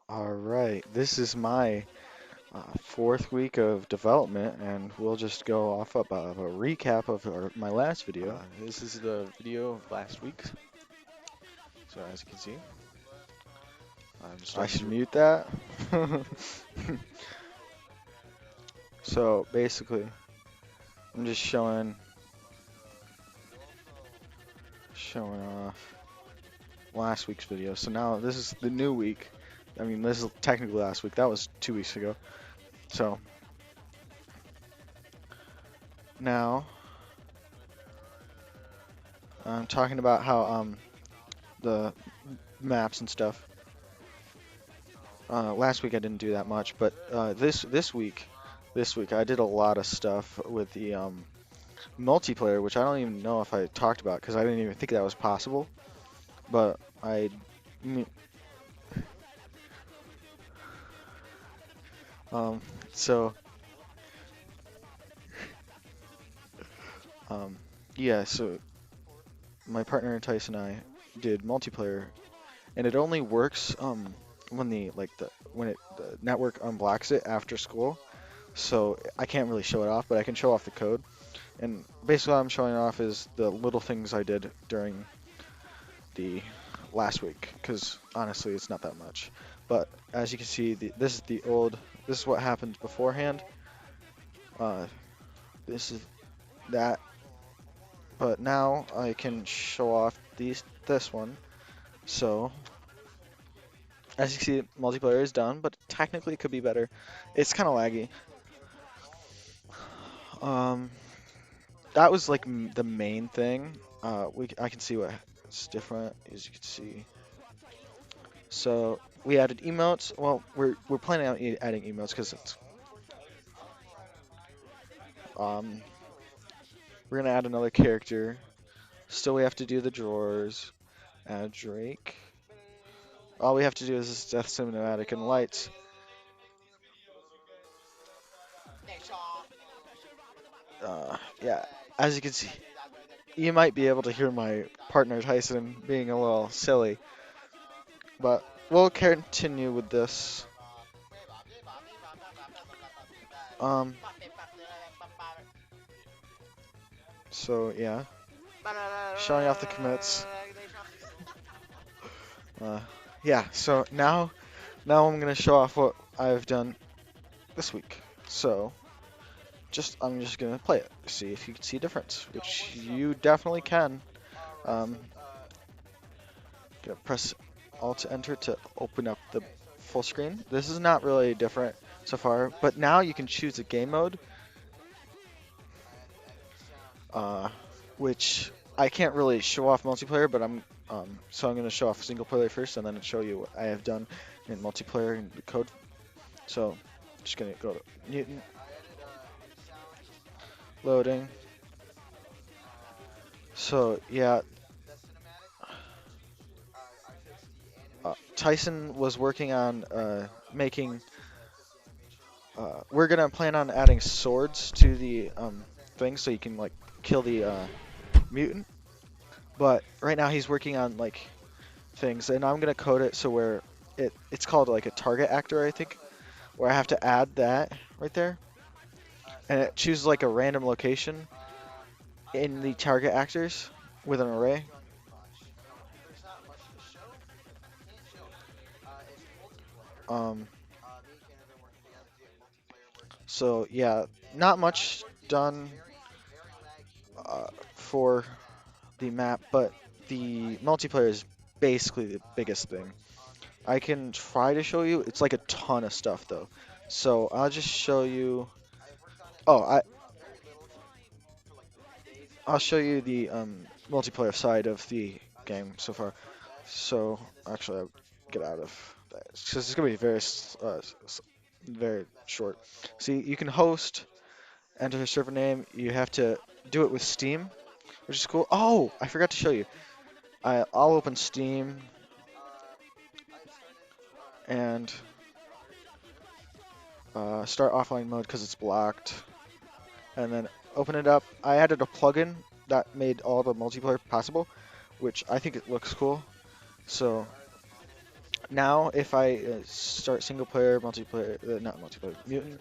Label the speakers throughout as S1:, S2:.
S1: All right, this is my fourth week of development, and we'll just go off of a recap of my last video.
S2: This is the video of last week. So as you can see, I'm
S1: I
S2: starting
S1: should
S2: to.
S1: mute that. So basically, I'm just showing off last week's video. So now this is the new week. I mean, this is technically last week. That was 2 weeks ago. So now I'm talking about how the maps and stuff. Last week I didn't do that much, but this week I did a lot of stuff with the multiplayer, which I don't even know if I talked about because I didn't even think that was possible. But me- um, so um, yeah, so my partner Tyson and I did multiplayer, and it only works when the network unblocks it after school. So I can't really show it off, but I can show off the code. And basically, what I'm showing off is the little things I did during the last week, because honestly, it's not that much. But as you can see, this is what happened beforehand. Uh, this is that, but now I can show off this one. So as you can see, multiplayer is done, but technically it could be better. It's kind of laggy. Um, that was like the main thing. I can see what's different, as you can see. So we added emotes. Well, we're planning on adding emotes because it's um we're gonna add another character. Still, we have to do the drawers. Add Drake. All we have to do is this death cinematic and lights. Yeah, as you can see, you might be able to hear my partner Tyson being a little silly, but we'll continue with this. Um, so yeah, showing off the commits. Uh, yeah, so now I'm gonna show off what I've done this week. So I'm just gonna play it, see if you can see a difference, which you definitely can. Um, gonna press Alt Enter to open up the full screen. This is not really different so far, but now you can choose a game mode, uh, which I can't really show off multiplayer, but I'm gonna show off single player first, and then show you what I have done in multiplayer and the code. So just gonna go to Newton, loading. So yeah, Tyson was working on making. We're gonna plan on adding swords to the thing so you can like kill the mutant. But right now he's working on like things, and I'm gonna code it so where it's called like a target actor, I think, where I have to add that right there, and it chooses like a random location in the target actors with an array. Um, so yeah, not much done for the map, but the multiplayer is basically the biggest thing. I can try to show you. It's like a ton of stuff though. So I'll just show you. Oh, I'll show you the multiplayer side of the game so far. So actually, I'll get out of that because it's gonna be very short. See, you can host, enter a server name. You have to do it with Steam, which is cool. Oh, I forgot to show you. I'll open Steam and start offline mode because it's blocked, and then open it up. I added a plugin that made all the multiplayer possible, which I think it looks cool. So Now, if I start single player, multiplayer, not multiplayer, mutant.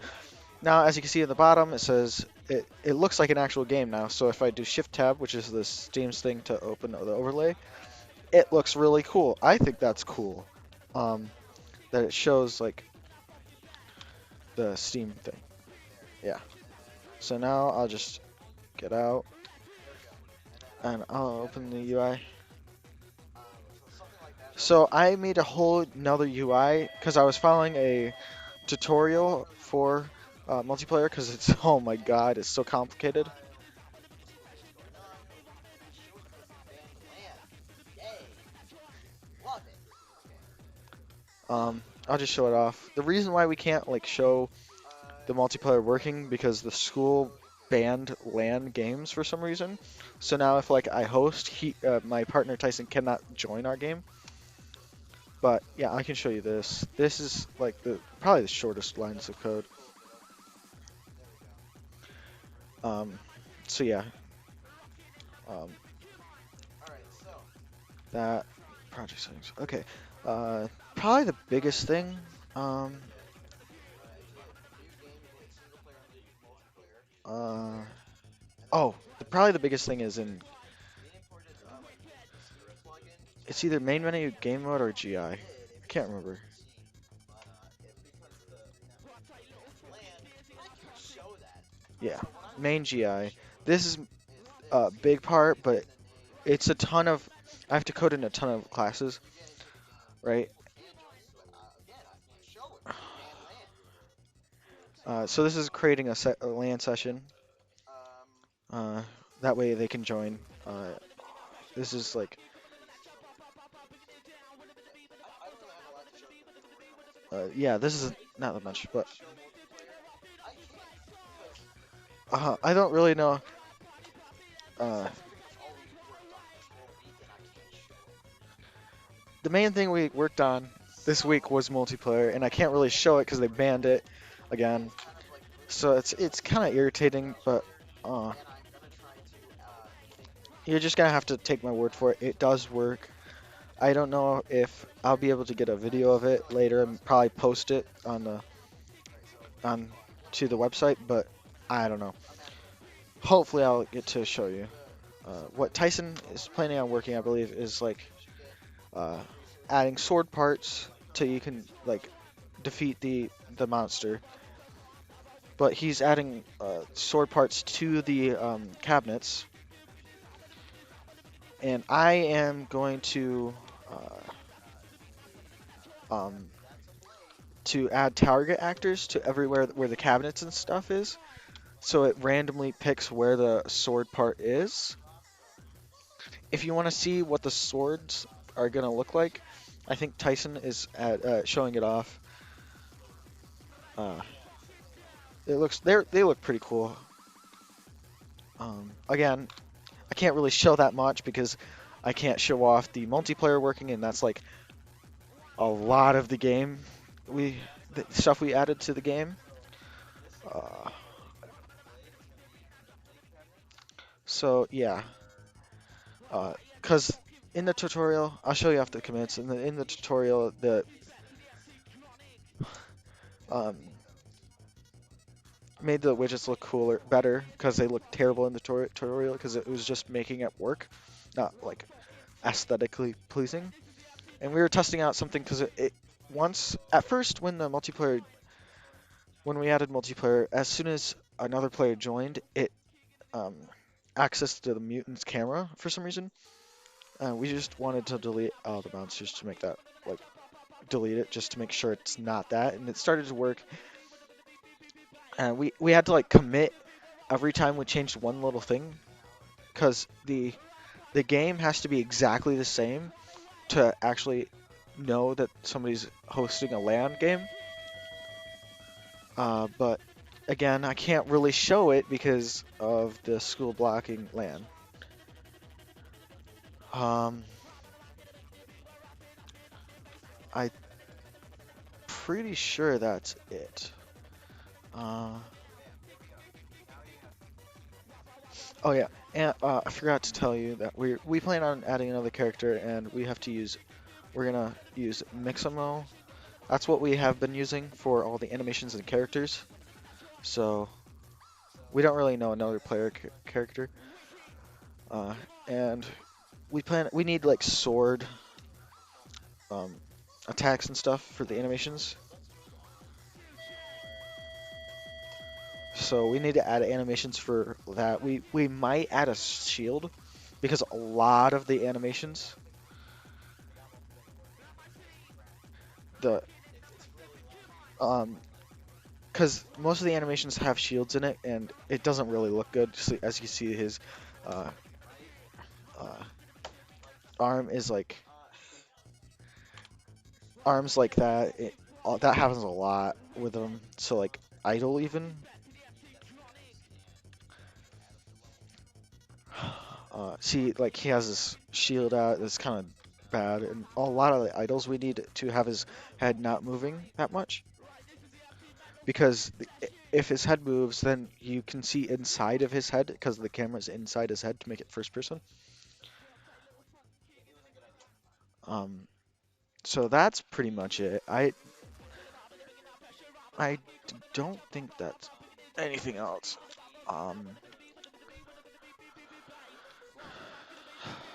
S1: Now, as you can see at the bottom, it says it looks like an actual game now. So if I do Shift Tab, which is the Steam's thing to open the overlay, it looks really cool. I think that's cool. Um, that it shows like the Steam thing. Yeah. So now I'll just get out and I'll open the UI. So I made a whole another UI because I was following a tutorial for multiplayer because it's oh my god, it's so complicated. I'll just show it off. The reason why we can't like show the multiplayer working because the school banned LAN games for some reason. So now if like I host, my partner Tyson cannot join our game. But yeah, I can show you this. This is like the probably the shortest lines of code. Um, so yeah, um, that project settings. Okay, probably the biggest thing. Um, uh, oh, probably the biggest thing is in. It's either main menu, game mode, or GI. I can't remember. Yeah, main GI. This is a big part, but it's a ton of. I have to code in a ton of classes, right? So this is creating a LAN session. Uh, that way they can join. This is like, yeah, this is not that much, but I don't really know. Uh, the main thing we worked on this week was multiplayer, and I can't really show it because they banned it again. So it's kind of irritating, but uh, you're just gonna have to take my word for it. It does work. I don't know if I'll be able to get a video of it later and probably post it on to the website, but I don't know. Hopefully, I'll get to show you. What Tyson is planning on working, I believe, is like uh, adding sword parts till you can like defeat the monster. But he's adding sword parts to the cabinets, and I am going um, to add target actors to everywhere where the cabinets and stuff is, so it randomly picks where the sword part is. If you want to see what the swords are gonna look like, I think Tyson is showing it off. Uh, they look pretty cool. Again, I can't really show that much because I can't show off the multiplayer working, and that's like a lot of the game. The stuff we added to the game. Uh, so yeah, because in the tutorial, I'll show you off the commits. In the tutorial, the um, made the widgets look cooler, better, because they looked terrible in the tutorial because it was just making it work, not like aesthetically pleasing. And we were testing out something because it once at first when we added multiplayer, as soon as another player joined, it um, accessed the mutant's camera for some reason. We just wanted to delete all the monsters to make that like delete it just to make sure it's not that, and it started to work. And we had to like commit every time we changed one little thing because the game has to be exactly the same to actually know that somebody's hosting a LAN game. But again, I can't really show it because of the school blocking LAN. I'm pretty sure that's it. Uh, oh yeah, and I forgot to tell you that we plan on adding another character, and we have to use we're gonna use Mixamo. That's what we have been using for all the animations and characters. So we don't really know another player character. Uh, and we need like sword um, attacks and stuff for the animations. So we need to add animations for that. We might add a shield because a lot of the animations, the because most of the animations have shields in it, and it doesn't really look good. So as you see, his uh, uh, arm is like arms like that. That happens a lot with them. So like idle even. See, like he has his shield out. That's kind of bad, and a lot of the idols we need to have his head not moving that much. Because if his head moves, then you can see inside of his head because the camera's inside his head to make it first person. Um, so that's pretty much it. Don't think that's anything else. Um,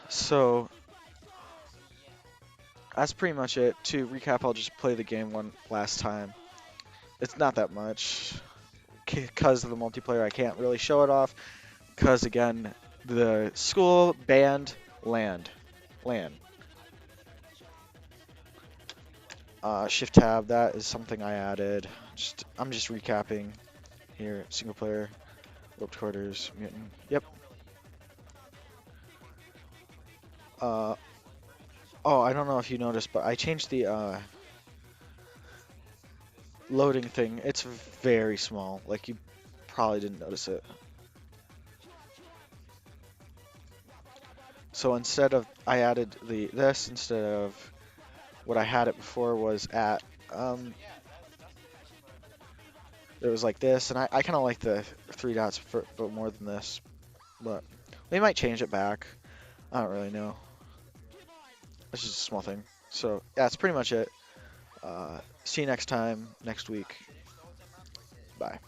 S1: so that's pretty much it. To recap, I'll just play the game one last time. It's not that much because of the multiplayer. I can't really show it off because again, the school banned LAN. Shift tab, that is something I added. I'm just recapping here. Single player, warped quarters, mutant. Yep. Uh, oh, I don't know if you noticed, but I changed the loading thing. It's very small. Like you probably didn't notice it. So instead of I added this instead of what I had it before was at um it was like this, and I kind of like the three dots but more than this, but we might change it back. I don't really know. It's just a small thing. So yeah, that's pretty much it. See you next time, next week. Bye.